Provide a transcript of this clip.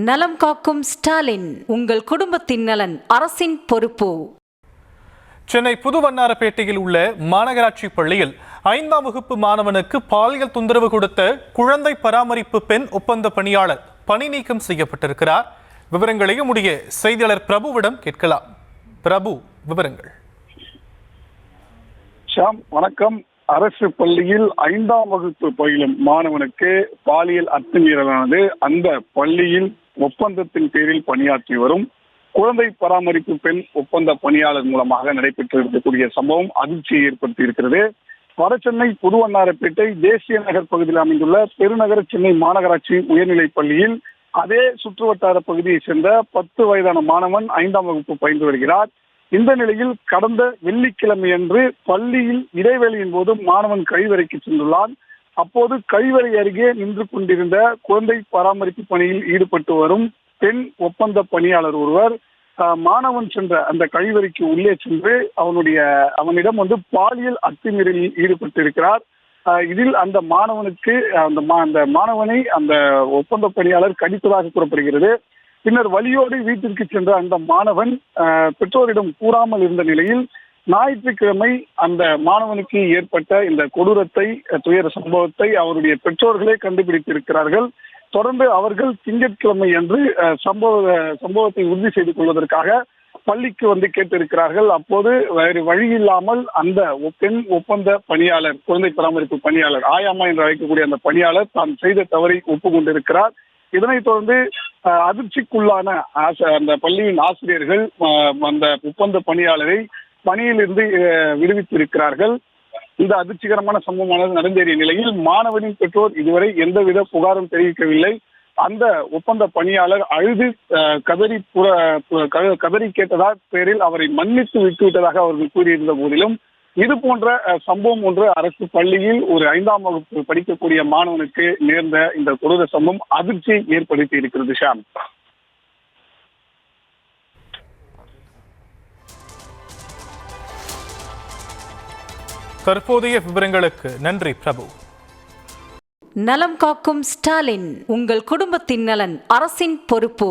நலம் காக்கும் ஸ்டாலின், உங்கள் குடும்பத்தின் நலன் அரசின் பொறுப்பு. சென்னை புதுவண்ணாரப்பேட்டையில் உள்ள மாநகராட்சி பள்ளியில் 5ஆம் வகுப்பு மாணவனுக்கு பாலியல் தொந்தரவு கொடுத்த குழந்தை பராமரிப்பு பெண் ஒப்பந்த பணியாளர் பணி நீக்கம் செய்யப்பட்டிருக்கிறார். விவரங்களை நம்முடைய செய்தியாளர் பிரபுவிடம் கேட்கலாம். பிரபு, விவரங்கள். ஷாம், வணக்கம். அரசு பள்ளியில் 5ஆம் வகுப்பு பயிலும் மாணவனுக்கு பாலியல் அத்துமீறலானது அந்த பள்ளியில் ஒப்பந்தத்தின் பேரில் பணியாற்றி வரும் குழந்தை பராமரிப்பு பெண் ஒப்பந்த பணியாளர் மூலமாக நடைபெற்று இருக்கக்கூடிய சம்பவம் அதிர்ச்சியை ஏற்படுத்தி இருக்கிறது. வடசென்னை புதுவண்ணாரப்பேட்டை தேசிய நகர் பகுதியில் அமைந்துள்ள பெருநகர சென்னை மாநகராட்சி உயர்நிலைப் பள்ளியில் அதே சுற்றுவட்டார பகுதியைச் சேர்ந்த 10 வயதான மாணவன் 5ஆம் வகுப்பு பயின்று வருகிறார். இந்த நிலையில் கடந்த வெள்ளிக்கிழமையன்று பள்ளியில் இடைவேளையின் போது மாணவன் கழிவறைக்கு சென்றுள்ளான். அப்போது கழிவறை அருகே நின்று கொண்டிருந்த குழந்தை பராமரிப்பு பணியில் ஈடுபட்டு வரும் பெண் ஒப்பந்த பணியாளர் ஒருவர் மாணவன் சென்ற அந்த கழிவறைக்கு உள்ளே சென்று அவனிடம் பாலியல் அத்துமீறலில் ஈடுபட்டு இருக்கிறார். இதில் அந்த மாணவனை அந்த ஒப்பந்த பணியாளர் கடித்ததாக கூறப்படுகிறது. பின்னர் வலியோடு வீட்டிற்கு சென்ற அந்த மாணவன் பெற்றோரிடம் கூறாமல் இருந்த நிலையில் ஞாயிற்றுக்கிழமை அந்த மாணவனுக்கு ஏற்பட்ட இந்த கொடூரத்தை, துயர சம்பவத்தை அவருடைய பெற்றோர்களே கண்டுபிடித்திருக்கிறார்கள். தொடர்ந்து அவர்கள் திங்கட்கிழமை அன்று சம்பவத்தை உறுதி செய்து கொள்வதற்காக பள்ளிக்கு கேட்டிருக்கிறார்கள். அப்போது வேறு வழியில்லாமல் அந்த பெண் ஒப்பந்த பணியாளர், குழந்தை பராமரிப்பு பணியாளர், ஆயாமா என்று அழைக்கக்கூடிய அந்த பணியாளர் தான் செய்த தவறை ஒப்புக்கொண்டிருக்கிறார். இதனைத் தொடர்ந்து அதிர்ச்சிக்குள்ளான அந்த பள்ளியின் ஆசிரியர்கள் அந்த ஒப்பந்த பணியாளரை பணியிலிருந்து விடுவித்திருக்கிறார்கள். இந்த அதிர்ச்சிகரமான சம்பவமானது நடந்தேறிய நிலையில் மாணவனின் பெற்றோர் இதுவரை எந்தவித புகாரும் தெரிவிக்கவில்லை. அந்த ஒப்பந்த பணியாளர் அழுது கதறி கேட்டதாக பேரில் அவரை மன்னித்து விட்டுவிட்டதாக அவர்கள் கூறியிருந்த போதிலும் இது போன்ற சம்பவம் ஒன்று அரசு பள்ளியில் ஒரு 5ஆம் வகுப்பு படிக்கக்கூடிய மாணவனுக்கு நேர்ந்த இந்த கொடூர சம்பவம் அதிர்ச்சியை ஏற்படுத்தி இருக்கிறது. ஷாம், தற்போதைய விவரங்களுக்கு நன்றி பிரபு. நலம் காக்கும் ஸ்டாலின், உங்கள் குடும்பத்தின் நலன் அரசின் பொறுப்பு.